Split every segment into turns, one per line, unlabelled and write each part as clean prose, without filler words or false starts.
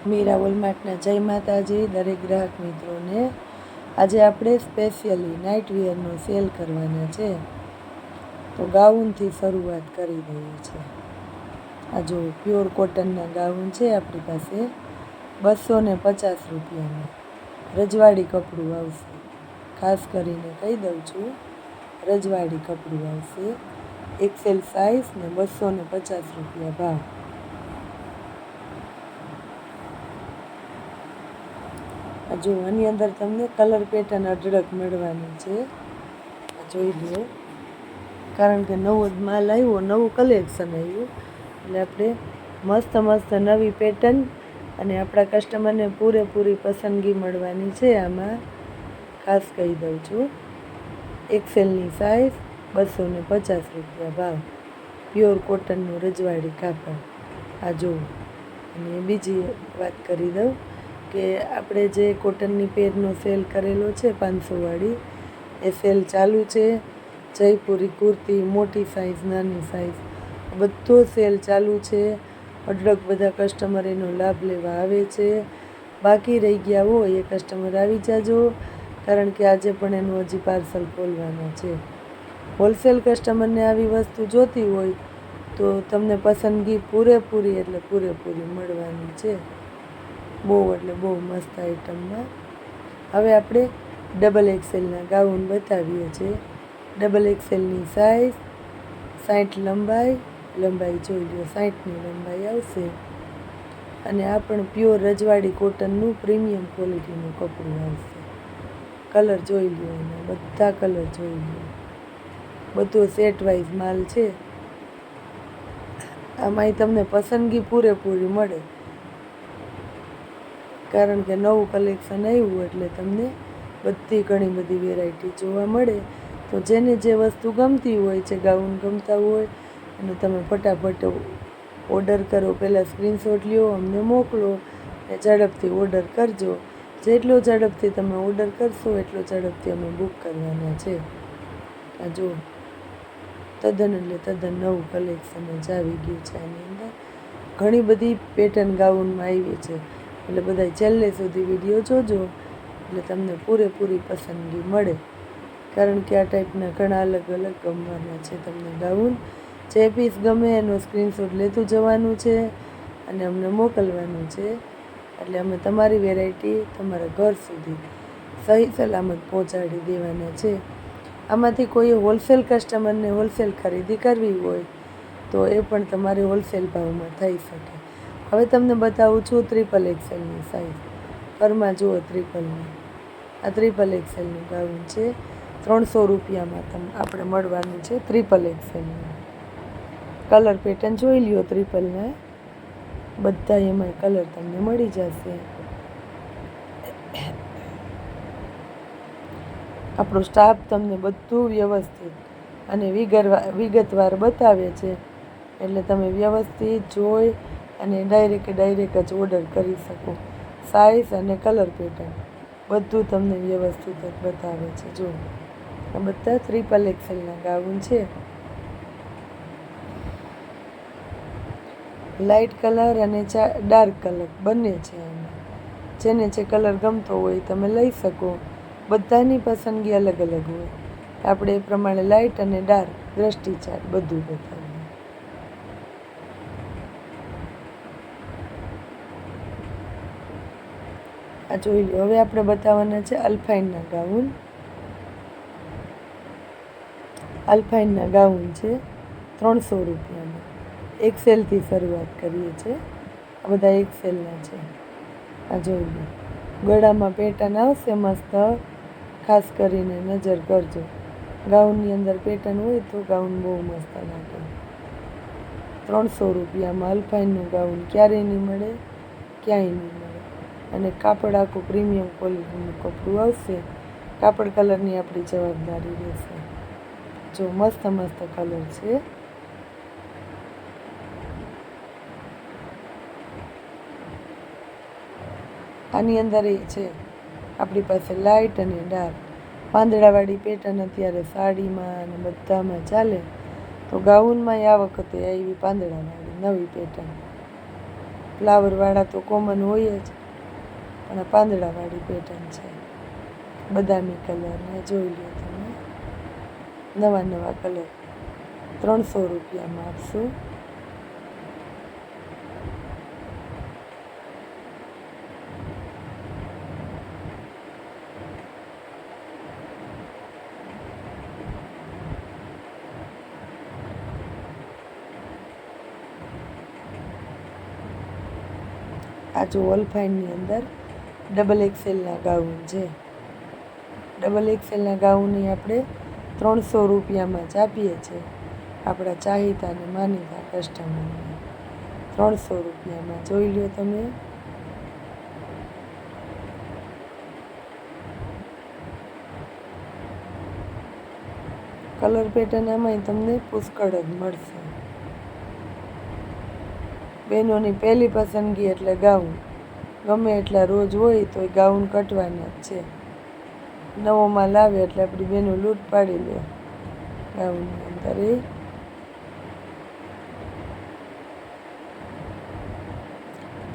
મીરા વોલમાર્ટના જય માતાજી દરેક ગ્રાહક મિત્રોને। આજે આપણે સ્પેશિયલી નાઇટ વેરનો સેલ કરવાના છે, તો ગાઉનથી શરૂઆત કરી દઈએ છીએ। આ જો પ્યોર કોટનના ગાઉન છે આપણી પાસે 250 રૂપિયામાં। રજવાડી કપડું આવશે, ખાસ કરીને કહી દઉં છું, રજવાડી કપડું આવશે। એક્સેલ સાઇઝ ને 250 રૂપિયા ભાવ। જો આની અંદર તમને કલર પેટર્ન અઢળક મળવાની છે, જોઈ લો, કારણ કે નવો જ માલ આવ્યો, નવું કલેક્શન આવ્યું, એટલે આપણે મસ્ત મસ્ત નવી પેટર્ન અને આપણા કસ્ટમરને પૂરેપૂરી પસંદગી મળવાની છે। આમાં ખાસ કહી દઉં છું, એક્સેલની સાઇઝ 250 રૂપિયા ભાવ, પ્યોર કોટનનું રજવાડી કાપડ। આ જો, અને બીજી વાત કરી દઉં કે આપણે જે કોટનની પેરનો સેલ કરેલો છે 500 વાળી, એ સેલ ચાલુ છે। જયપુરી કુર્તી, મોટી સાઇઝ, નાની સાઇઝ, બધો સેલ ચાલુ છે। અઢળક બધા કસ્ટમર એનો લાભ લેવા આવે છે। બાકી રહી ગયા હોય એ કસ્ટમર આવી જાજો, કારણ કે આજે પણ એનું હજી પાર્સલ ખોલવાના છે। હોલસેલ કસ્ટમરને આવી વસ્તુ જોતી હોય તો તમને પસંદગી પૂરેપૂરી એટલે પૂરેપૂરી મળવાની છે। બહુ એટલે બહુ મસ્ત આઈટમમાં હવે આપણે ડબલ એક્સેલના ગાઉન બતાવીએ છીએ। ડબલ એક્સેલની સાઇઝ 60 લંબાઈ જોઈ લો, 60ની લંબાઈ આવશે। અને આ પણ પ્યોર રજવાડી કોટનનું પ્રીમિયમ ક્વોલિટીનું કપડું આવશે। કલર જોઈ લો, એના બધા કલર જોઈ લો, બધો સેટ વાઇઝ માલ છે। આમાંય તમને પસંદગી પૂરેપૂરી મળે, કારણ કે નવું કલેક્શન આવ્યું એટલે તમને ઘણી બધી વેરાયટી જોવા મળે। તો જેને જે વસ્તુ ગમતી હોય છે, ગાઉન ગમતા હોય, અને તમે ફટાફટ ઓર્ડર કરો, પહેલાં સ્ક્રીનશોટ લ્યો, અમને મોકલો, ને ઝડપથી ઓર્ડર કરજો। જેટલો ઝડપથી તમે ઓર્ડર કરશો એટલો ઝડપથી અમે બુક કરવાના છે। આ જો, તદ્દન એટલે તદ્દન નવું કલેક્શન જ આવી ગયું છે। આની અંદર ઘણી બધી પેટર્ન ગાઉનમાં આવી છે, એટલે બધા છેલ્લે સુધી વિડીયો જોજો, એટલે તમને પૂરેપૂરી પસંદગી મળે, કારણ કે આ ટાઈપના ઘણા અલગ અલગ ગમવાના છે તમને ગાઉન। જે પીસ ગમે એનો સ્ક્રીનશોટ લેતું જવાનું છે અને અમને મોકલવાનું છે, એટલે અમે તમારી વેરાયટી તમારા ઘર સુધી સહી સલામત પહોંચાડી દેવાના છે। આમાંથી કોઈ હોલસેલ કસ્ટમરને હોલસેલ ખરીદી કરવી હોય તો એ પણ તમારે હોલસેલ ભાવમાં થઈ શકે। હવે તમને બતાવું છું ટ્રિપલ એક્સેલની સાઇઝ। ફરમાં જુઓ ટ્રિપલની, આ ટ્રિપલ એક્સેલનું ગાઉન છે, 300 રૂપિયામાં આપણે મળવાનું છે ટ્રિપલ એક્સેલનું। કલર પેટર્ન જોઈ લ્યો ટ્રિપલના, બધા એમાંય કલર તમને મળી જશે। આપણો સ્ટાફ તમને બધું વ્યવસ્થિત અને વિગતવાર બતાવે છે, એટલે તમે વ્યવસ્થિત જોઈ અને ડાયરેક્ટ જ ઓર્ડર કરી શકો। સાઇઝ અને કલર પેટર્ન બધું તમને વ્યવસ્થિત જ બતાવે છે। જો, આ બધા ટ્રિપલ એક્સેલના ગાઉન છે। લાઇટ કલર અને ડાર્ક કલર બંને છે એમાં, જેને જે કલર ગમતો હોય તમે લઈ શકો। બધાની પસંદગી અલગ અલગ હોય, આપણે એ પ્રમાણે લાઇટ અને ડાર્ક દ્રષ્ટિચાર બધું બતાવીએ। આ જોઈ લો, હવે આપણે બતાવવાના છે અલ્ફાઇનના ગાઉન। અલ્ફાઇનના ગાઉન છે 300 રૂપિયામાં। એક્સેલથી શરૂઆત કરીએ છીએ, આ બધા એક્સેલના છે। આ જોઈ લો, ગળામાં પેટર્ન આવશે મસ્ત, ખાસ કરીને નજર કરજો, ગાઉનની અંદર પેટર્ન હોય તો ગાઉન બહુ મસ્ત લાગે। 300 રૂપિયામાં અલ્ફાઇનનું ગાઉન ક્યારેય નહીં મળે, ક્યાંય નહીં મળે, અને કાપડ આખું પ્રીમિયમ ક્વોલિટીનું કપડું આવશે। કાપડ કલરની આપણી જવાબદારી રહેશે। જો, મસ્ત મસ્ત કલર છે। આની અંદર એ છે આપણી પાસે લાઇટ અને ડાર્ક પાંદડાવાળી પેટર્ન અત્યારે સાડીમાં અને બધામાં ચાલે, તો ગાઉનમાં આ વખતે આવી પાંદડાવાળી નવી પેટર્ન। ફ્લાવરવાળા તો કોમન હોય જ, પણ આ પાંદડાવાળી પેટર્ન છે, બદામી કલરને જોઈ લો તમે. નવા નવા કલર 300 રૂપિયામાં આપશું. આ જો ઓલફાઇનની અંદર ડબલ એક્સેલના ગાઉન છે. ડબલ એક્સેલના ગાઉનની આપણે 300 રૂપિયામાં જ આપીએ છીએ આપણા ચાહિતા અને માનીતા કસ્ટમરને. 300 રૂપિયામાં જોઈ લો તમે. કલર પેટર્ન આમાંય તમને પુષ્કળ જ મળશે. બહેનોની પહેલી પસંદગી એટલે ગાઉન. ગમે એટલા રોજ હોય તો એ ગાઉન કટવાના જ છે. નવો માલ આવે એટલે આપણી બહેનો લૂંટ પાડી લે ગાઉનની અંદર. એ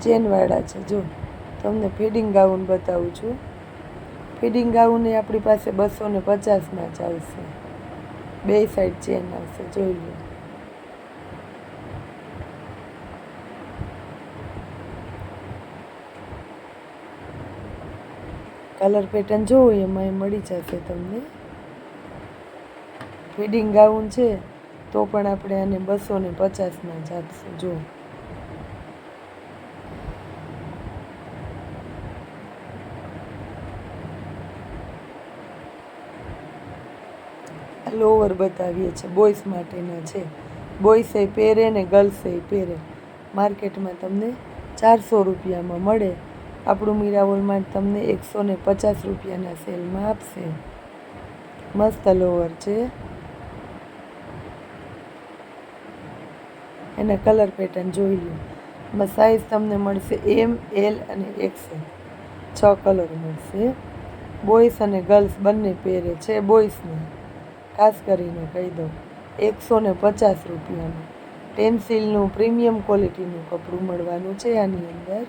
ચેનવાળા છે. જો તમને ફિડિંગ ગાઉન બતાવું છું. ફિડિંગ ગાઉન એ આપણી પાસે 250માં જ આવશે. 2 સાઈડ ચેન આવશે, જોઈ લો. કલર પેટર્ન જોવો એમાં મળી જશે તમને. ફિડિંગ ગાઉન છે તો પણ આપણે આને 250માં જ આપશું. જો લોવર બતાવીએ છીએ, બોಯ್સ માટેના છે. બોಯ್સે પહેરે ને ગર્લ્સે પહેરે. માર્કેટમાં તમને 400 રૂપિયામાં મળે. આપણું મીરાવોલમાં તમને 150 રૂપિયાના સેલમાં આપશે. મસ્ત લોવર છે. એના કલર પેટર્ન જોઈ લો. એમાં સાઇઝ તમને મળશે M, L અને XL. 6 કલર મળશે. બોಯ್સ અને ગર્લ્સ બંને પહેરે છે. બોಯ್સને ખાસ કરીને કહી દઉં 150 રૂપિયામાં ટેન્સિલનું પ્રીમિયમ ક્વોલિટીનું કપડું મળવાનું છે આની અંદર.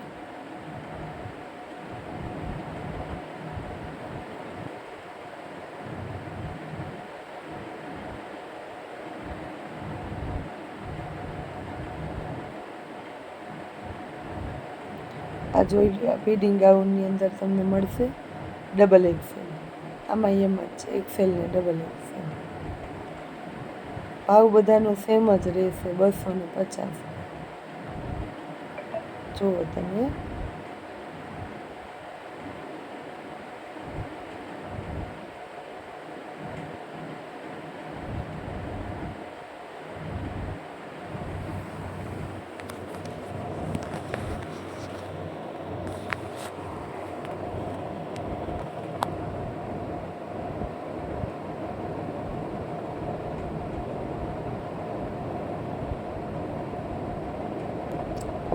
આ જોઈ લો. આ ફિડિંગ ગાઉનની અંદર તમને મળશે ડબલ એક્સેલ. આમાં એમ જ છે, એક્સેલ ને ડબલ એક્સેલ. ભાવ બધાનો સેમ જ રહેશે, 250. જુઓ તમે.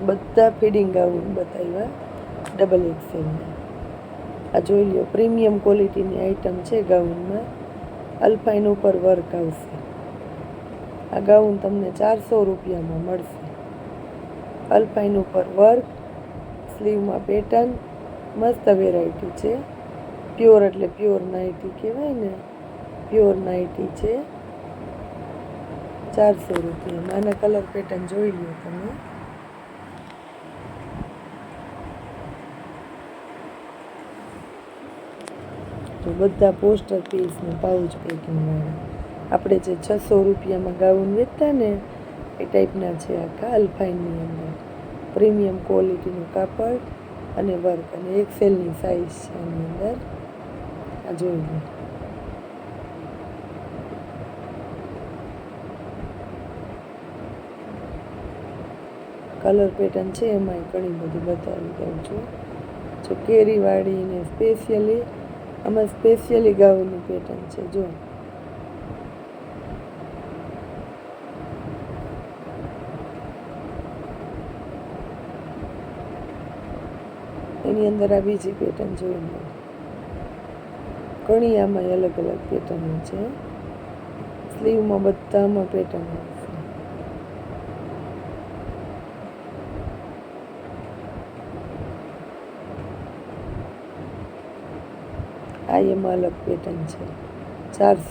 બધા ફિડિંગ ગાઉન બતાવ્યા ડબલ એક્સેલના. આ જોઈ લો. પ્રીમિયમ ક્વોલિટીની આઇટમ છે ગાઉનમાં. અલ્પાઇન ઉપર વર્ક આવશે. આ ગાઉન તમને 400 રૂપિયામાં મળશે. અલ્પાઇન ઉપર વર્ક, સ્લીવમાં પેટર્ન, મસ્ત વેરાયટી છે. પ્યોર એટલે પ્યોર નાઇટી કહેવાય ને, પ્યોર નાઇટી છે. 400 રૂપિયામાં. આના કલર પેટર્ન જોઈ લો તમે. તો બધા પોસ્ટર પીસ ને પાઉચ પેકિંગવાળા. આપણે જે 600 રૂપિયામાં ગાઉન વેચતા ને એ ટાઈપના છે આખા. અલ્ફાઇનની અંદર પ્રીમિયમ ક્વોલિટીનું કાપડ અને વર્ક અને એક્સેલની સાઇઝ છે આની અંદર. આ જોઈ લો. કલર પેટર્ન છે એમાંય ઘણી બધી બતાવી દઉં છું. જો કેરીવાળી ને સ્પેશિયલી, આમાં સ્પેશિયલી ગાઉનની પેટર્ન છે. જો એની અંદર આ બીજી પેટર્ન જોઈ લો. ઘણી આમાં અલગ અલગ પેટર્નો છે. સ્લીવમાં બધામાં પેટર્ન આવશે. આ એમાં અલગ પેટર્ન છે 4